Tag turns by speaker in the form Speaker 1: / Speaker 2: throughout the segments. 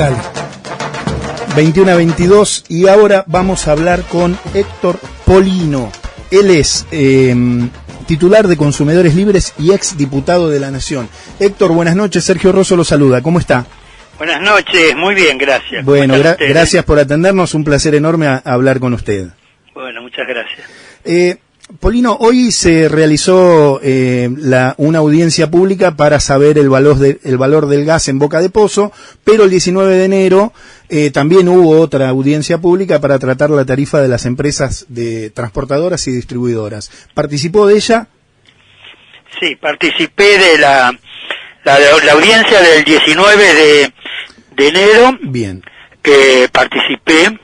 Speaker 1: local. 21 a 22 y ahora vamos a hablar con Héctor Polino. Él es titular de Consumidores Libres y ex diputado de la Nación. Héctor, buenas noches. Sergio Rosso lo saluda. ¿Cómo está?
Speaker 2: Buenas noches, muy bien, gracias.
Speaker 1: Bueno, gracias por atendernos. Un placer enorme hablar con usted.
Speaker 2: Bueno, muchas gracias.
Speaker 1: Polino, hoy se realizó una audiencia pública para saber el valor del gas en Boca de Pozo, pero el 19 de enero también hubo otra audiencia pública para tratar la tarifa de las empresas de transportadoras y distribuidoras. ¿Participó de ella?
Speaker 2: Sí, participé de la audiencia del 19 de enero.
Speaker 1: Bien.
Speaker 2: Participé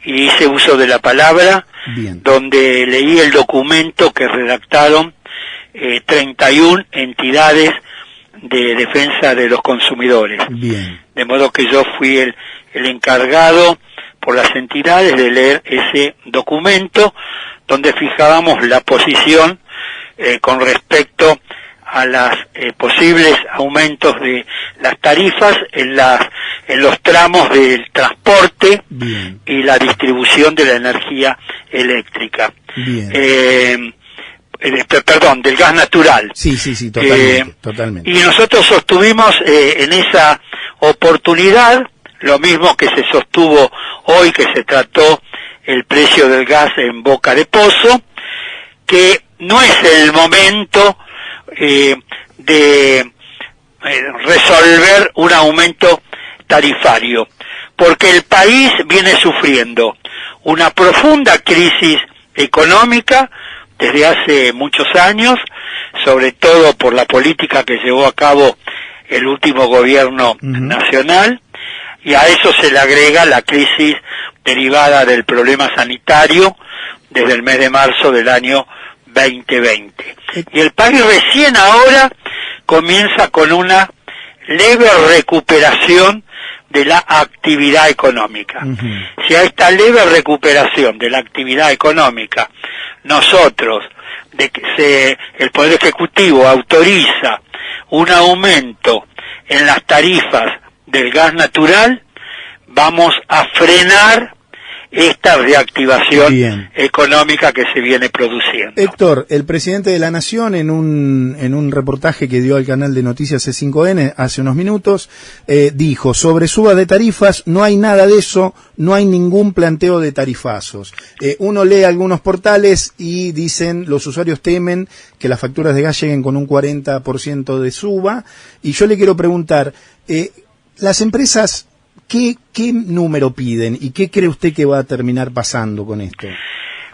Speaker 2: y hice uso de la palabra.
Speaker 1: Bien.
Speaker 2: Donde leí el documento que redactaron 31 entidades de defensa de los consumidores.
Speaker 1: Bien.
Speaker 2: De modo que yo fui el encargado por las entidades de leer ese documento donde fijábamos la posición con respecto a las posibles aumentos de las tarifas en los tramos del transporte.
Speaker 1: Bien.
Speaker 2: Y la distribución de la energía eléctrica.
Speaker 1: Bien.
Speaker 2: Perdón, del gas natural.
Speaker 1: Sí, totalmente.
Speaker 2: Y nosotros sostuvimos en esa oportunidad lo mismo que se sostuvo hoy, que se trató el precio del gas en Boca de Pozo, que no es el momento de resolver un aumento tarifario, porque el país viene sufriendo una profunda crisis económica desde hace muchos años, sobre todo por la política que llevó a cabo el último gobierno nacional, y a eso se le agrega la crisis derivada del problema sanitario desde el mes de marzo del año 2020. Y el país recién ahora comienza con una leve recuperación de la actividad económica. Si a esta leve recuperación de la actividad económica nosotros, el Poder Ejecutivo autoriza un aumento en las tarifas del gas natural, vamos a frenar esta reactivación económica que se viene produciendo.
Speaker 1: Héctor, el presidente de la Nación en un reportaje que dio al canal de noticias C5N hace unos minutos, dijo, sobre suba de tarifas no hay nada de eso, no hay ningún planteo de tarifazos. Uno lee algunos portales y dicen, los usuarios temen que las facturas de gas lleguen con un 40% de suba, y yo le quiero preguntar, las empresas, ¿qué número piden y qué cree usted que va a terminar pasando con esto?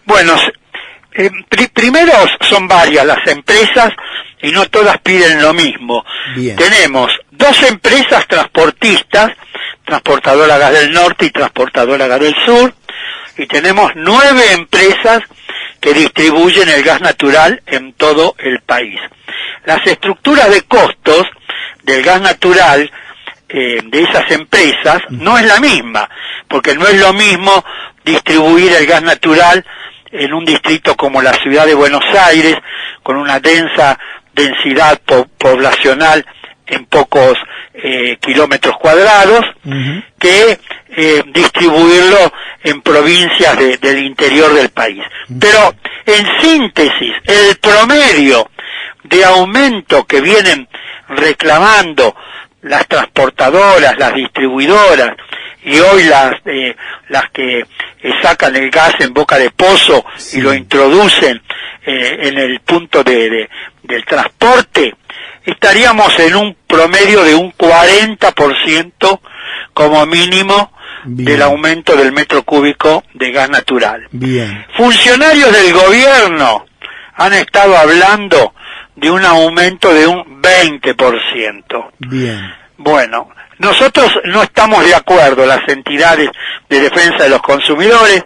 Speaker 2: Bueno, primero son varias las empresas y no todas piden lo mismo.
Speaker 1: Bien.
Speaker 2: Tenemos 2 empresas transportistas, Transportadora Gas del Norte y Transportadora Gas del Sur, y tenemos 9 empresas que distribuyen el gas natural en todo el país. Las estructuras de costos del gas natural de esas empresas no es la misma, porque no es lo mismo distribuir el gas natural en un distrito como la ciudad de Buenos Aires, con una densidad poblacional en pocos kilómetros cuadrados, que distribuirlo en provincias del interior del país. Pero, en síntesis, el promedio de aumento que vienen reclamando las transportadoras, las distribuidoras y hoy las que sacan el gas en Boca de Pozo y lo introducen en el punto del transporte, estaríamos en un promedio de un 40% como mínimo del aumento del metro cúbico de gas natural.
Speaker 1: Bien.
Speaker 2: Funcionarios del gobierno han estado hablando de un aumento de un 20%.
Speaker 1: Bien.
Speaker 2: Bueno, nosotros no estamos de acuerdo, las entidades de defensa de los consumidores,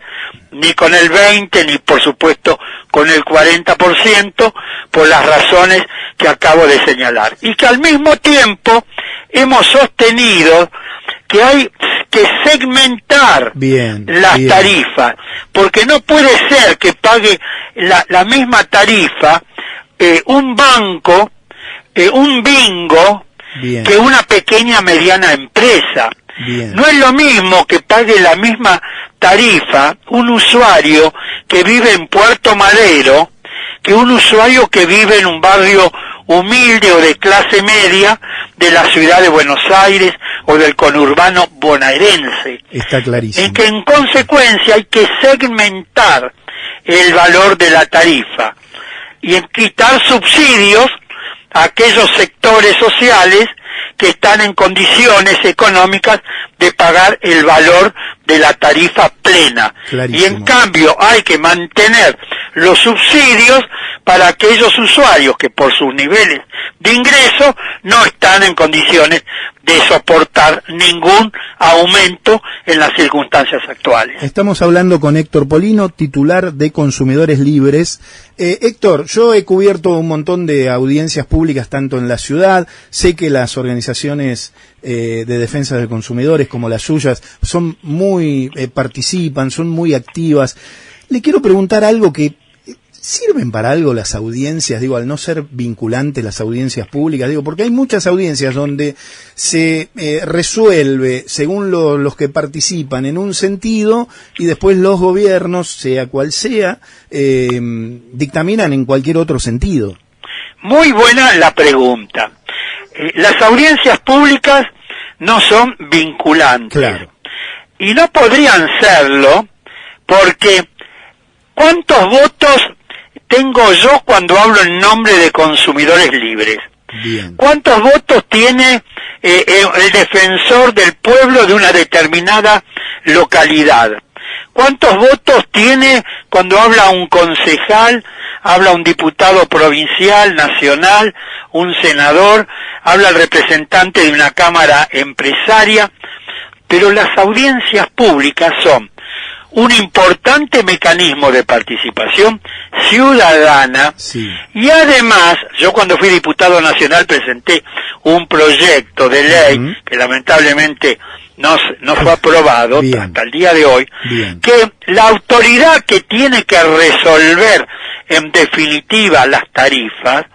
Speaker 2: ni con el 20, ni por supuesto con el 40%, por las razones que acabo de señalar. Y que al mismo tiempo hemos sostenido que hay que segmentar las tarifas, porque no puede ser que pague la misma tarifa un banco, un bingo, que una pequeña mediana empresa.
Speaker 1: Bien.
Speaker 2: No es lo mismo que pague la misma tarifa un usuario que vive en Puerto Madero que un usuario que vive en un barrio humilde o de clase media de la ciudad de Buenos Aires o del conurbano bonaerense.
Speaker 1: Está clarísimo.
Speaker 2: En que en consecuencia hay que segmentar el valor de la tarifa y en quitar subsidios a aquellos sectores sociales que están en condiciones económicas de pagar el valor de la tarifa plena.
Speaker 1: Clarísimo.
Speaker 2: Y en cambio hay que mantener los subsidios para aquellos usuarios que por sus niveles de ingreso no están en condiciones de soportar ningún aumento en las circunstancias actuales.
Speaker 1: Estamos hablando con Héctor Polino, titular de Consumidores Libres. Héctor, yo he cubierto un montón de audiencias públicas tanto en la ciudad, sé que las organizaciones de defensa de consumidores como las suyas son muy, participan, son muy activas. Le quiero preguntar algo que ¿sirven para algo las audiencias? Digo, al no ser vinculantes las audiencias públicas, digo, porque hay muchas audiencias donde se resuelve según los que participan en un sentido y después los gobiernos, sea cual sea, dictaminan en cualquier otro sentido.
Speaker 2: Muy buena la pregunta. Las audiencias públicas no son vinculantes.
Speaker 1: Claro.
Speaker 2: Y no podrían serlo porque ¿cuántos votos tengo yo cuando hablo en nombre de Consumidores Libres?
Speaker 1: Bien.
Speaker 2: ¿Cuántos votos tiene el defensor del pueblo de una determinada localidad? ¿Cuántos votos tiene cuando habla un concejal, habla un diputado provincial, nacional, un senador, habla el representante de una cámara empresaria? Pero las audiencias públicas son un importante mecanismo de participación ciudadana.
Speaker 1: Sí.
Speaker 2: Y además, yo cuando fui diputado nacional presenté un proyecto de ley que lamentablemente no fue aprobado hasta el día de hoy.
Speaker 1: Bien.
Speaker 2: Que la autoridad que tiene que resolver en definitiva las tarifas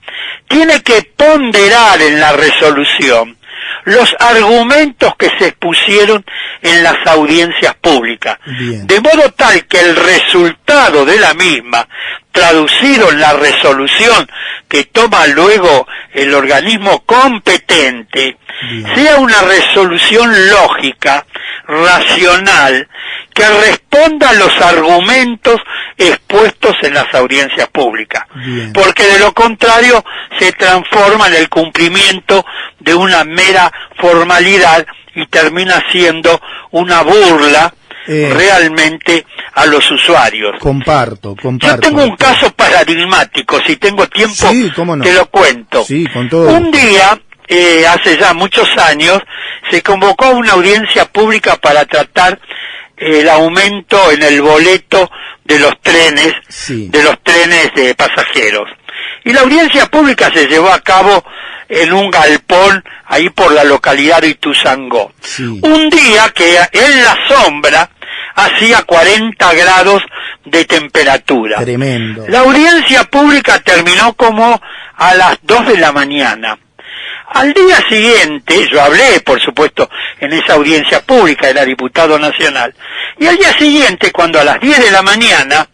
Speaker 2: tiene que ponderar en la resolución los argumentos que se expusieron en las audiencias públicas.
Speaker 1: Bien.
Speaker 2: De modo tal que el resultado de la misma, traducido en la resolución que toma luego el organismo competente,
Speaker 1: Bien.
Speaker 2: sea una resolución lógica, racional, que responda a los argumentos expuestos en las audiencias públicas.
Speaker 1: Bien.
Speaker 2: Porque de lo contrario se transforma en el cumplimiento de una mera formalidad y termina siendo una burla realmente a los usuarios.
Speaker 1: Comparto.
Speaker 2: Yo tengo un caso paradigmático, si tengo tiempo
Speaker 1: Sí, cómo no.
Speaker 2: te lo cuento.
Speaker 1: Sí, con todo.
Speaker 2: Un día, hace ya muchos años, se convocó una audiencia pública para tratar el aumento en el boleto de los trenes,
Speaker 1: Sí.
Speaker 2: de los trenes de pasajeros. Y la audiencia pública se llevó a cabo en un galpón ahí por la localidad de Ituzaingó.
Speaker 1: Sí.
Speaker 2: Un día que en la sombra hacía 40 grados de temperatura.
Speaker 1: Tremendo.
Speaker 2: La audiencia pública terminó como a las 2 de la mañana. Al día siguiente, yo hablé, por supuesto, en esa audiencia pública, era diputado nacional, y al día siguiente, cuando a las 10 de la mañana,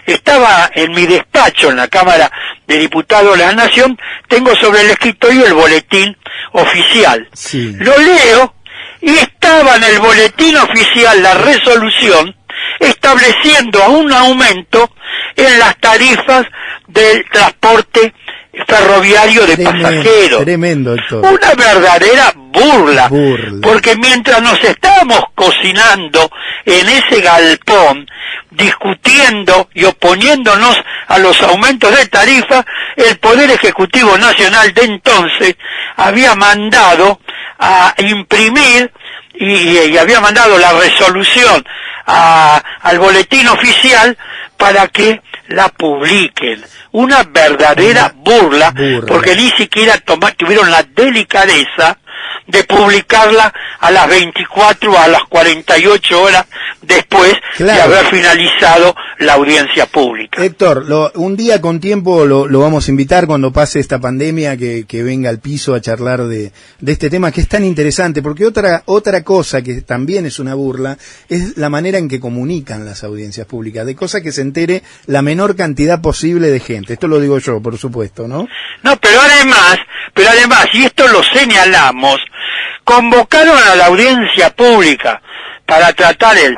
Speaker 2: estaba en mi despacho, en la Cámara de Diputados de la Nación, tengo sobre el escritorio el boletín oficial.
Speaker 1: Sí.
Speaker 2: Lo leo, y estaba en el boletín oficial la resolución estableciendo un aumento en las tarifas del transporte ferroviario de pasajeros.
Speaker 1: Tremendo, Héctor.
Speaker 2: Una verdadera burla,
Speaker 1: Burla.
Speaker 2: porque mientras nos estábamos cocinando en ese galpón, discutiendo y oponiéndonos a los aumentos de tarifa, el Poder Ejecutivo Nacional de entonces había mandado a imprimir y había mandado la resolución al boletín oficial para que la publiquen. Una verdadera burla, porque ni siquiera tuvieron la delicadeza de publicarla a las 24 o a las 48 horas después de haber finalizado la audiencia pública.
Speaker 1: Héctor, un día con tiempo lo vamos a invitar cuando pase esta pandemia que venga al piso a charlar de este tema que es tan interesante, porque otra cosa que también es una burla es la manera en que comunican las audiencias públicas, de cosas que se entere la menor cantidad posible de gente. Esto lo digo yo, por supuesto, ¿no?
Speaker 2: No, pero además, y esto lo señalamos, convocaron a la audiencia pública para tratar el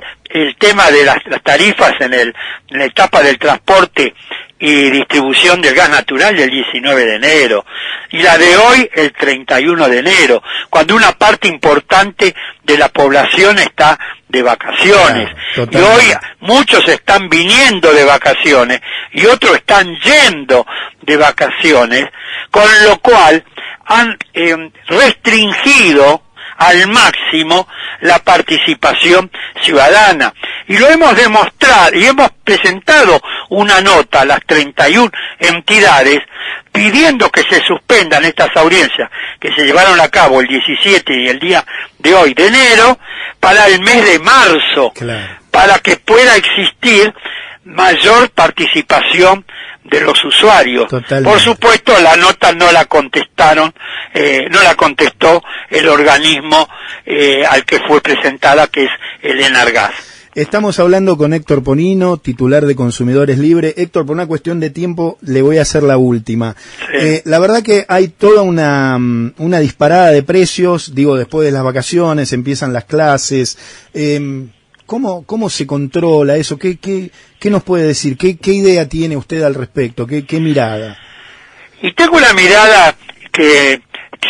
Speaker 2: tema de las tarifas en la etapa del transporte y distribución del gas natural del 19 de enero, y la de hoy el 31 de enero, cuando una parte importante de la población está de vacaciones. Claro, y hoy muchos están viniendo de vacaciones y otros están yendo de vacaciones, con lo cual han restringido al máximo la participación ciudadana. Y lo hemos demostrado, y hemos presentado una nota a las 31 entidades pidiendo que se suspendan estas audiencias que se llevaron a cabo el 17 y el día de hoy de enero para el mes de marzo, claro, para que pueda existir mayor participación de los usuarios. Totalmente. Por supuesto, la nota no la contestaron, no la contestó el organismo al que fue presentada, que es el Enargas.
Speaker 1: Estamos hablando con Héctor Ponino, titular de Consumidores Libre. Héctor, por una cuestión de tiempo, le voy a hacer la última. Sí. La verdad que hay toda una disparada de precios, digo, después de las vacaciones, empiezan las clases. ¿Cómo se controla eso? ¿Qué nos puede decir? ¿Qué idea tiene usted al respecto? ¿Qué mirada?
Speaker 2: Y tengo una mirada que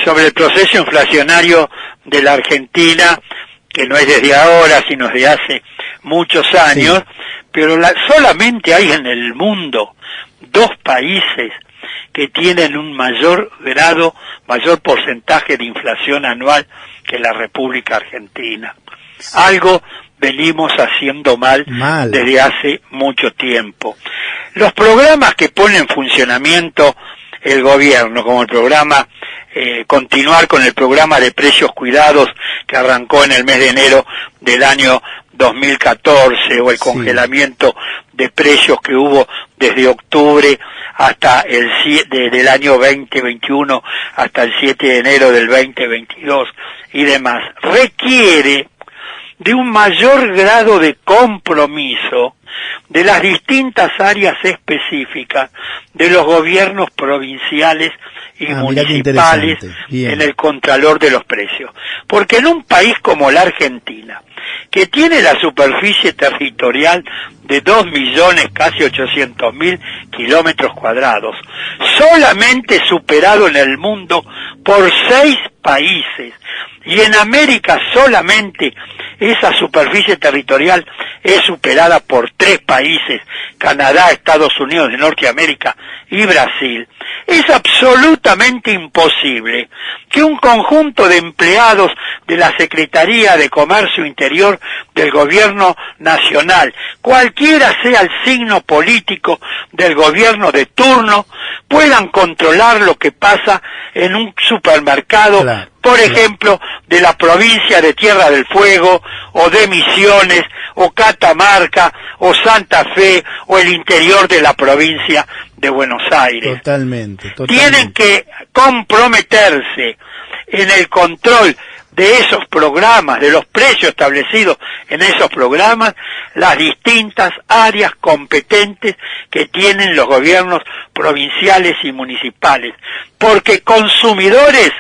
Speaker 2: sobre el proceso inflacionario de la Argentina, que no es desde ahora, sino desde hace muchos años, sí, pero solamente hay en el mundo 2 países que tienen un mayor porcentaje de inflación anual que la República Argentina. Sí. Algo venimos haciendo mal desde hace mucho tiempo. Los programas que pone en funcionamiento el gobierno, como el programa, continuar con el programa de precios cuidados que arrancó en el mes de enero del año 2014, o el congelamiento de precios que hubo desde octubre hasta del año 2021 hasta el 7 de enero del 2022 y demás, requiere de un mayor grado de compromiso de las distintas áreas específicas de los gobiernos provinciales y municipales en el contralor de los precios. Porque en un país como la Argentina, que tiene la superficie territorial de 2.800.000 kilómetros cuadrados, solamente superado en el mundo por 6 países, y en América solamente esa superficie territorial es superada por 3 países, Canadá, Estados Unidos de Norteamérica y Brasil, es absolutamente imposible que un conjunto de empleados de la Secretaría de Comercio Interior del Gobierno Nacional, cualquiera sea el signo político del gobierno de turno, puedan controlar lo que pasa en un supermercado, claro, por ejemplo, de la provincia de Tierra del Fuego, o de Misiones, o Catamarca, o Santa Fe, o el interior de la provincia de Buenos Aires.
Speaker 1: Totalmente.
Speaker 2: Tienen que comprometerse en el control de esos programas, de los precios establecidos en esos programas, las distintas áreas competentes que tienen los gobiernos provinciales y municipales. Porque consumidores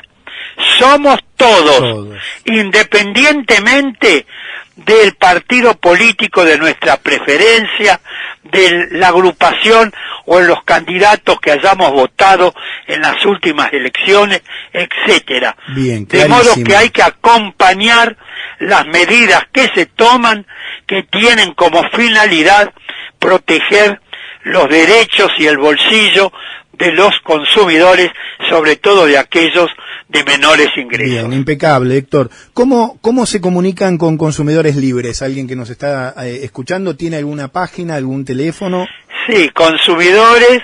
Speaker 2: somos todos, independientemente del partido político de nuestra preferencia, de la agrupación o en los candidatos que hayamos votado en las últimas elecciones, etcétera.
Speaker 1: Bien,
Speaker 2: de modo que hay que acompañar las medidas que se toman, que tienen como finalidad proteger los derechos y el bolsillo de los consumidores, sobre todo de aquellos de menores ingresos.
Speaker 1: Bien, impecable, Héctor. ¿Cómo se comunican con Consumidores Libres? ¿Alguien que nos está escuchando tiene alguna página, algún teléfono?
Speaker 2: Sí, consumidores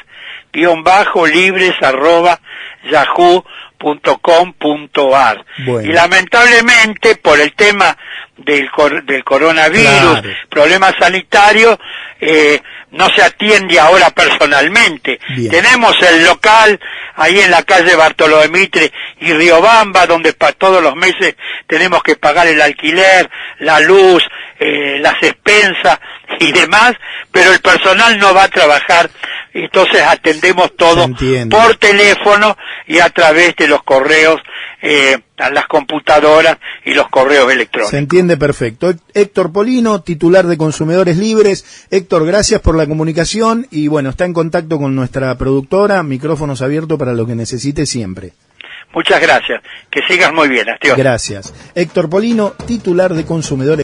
Speaker 2: libres@yahoo.com.ar.
Speaker 1: Bueno.
Speaker 2: Y lamentablemente por el tema del coronavirus,
Speaker 1: Claro.
Speaker 2: problemas sanitarios, no se atiende ahora personalmente.
Speaker 1: Bien.
Speaker 2: Tenemos el local ahí en la calle Bartolomé Mitre y Riobamba, donde todos los meses tenemos que pagar el alquiler, la luz, las expensas y demás, pero el personal no va a trabajar, entonces atendemos todo por teléfono y a través de los correos, a las computadoras y los correos electrónicos.
Speaker 1: Se entiende perfecto. Héctor Polino, titular de Consumidores Libres. Héctor, gracias por la comunicación y bueno, está en contacto con nuestra productora, micrófonos abiertos para lo que necesite siempre.
Speaker 2: Muchas gracias, que sigas muy bien, adiós.
Speaker 1: Gracias. Héctor Polino, titular de Consumidores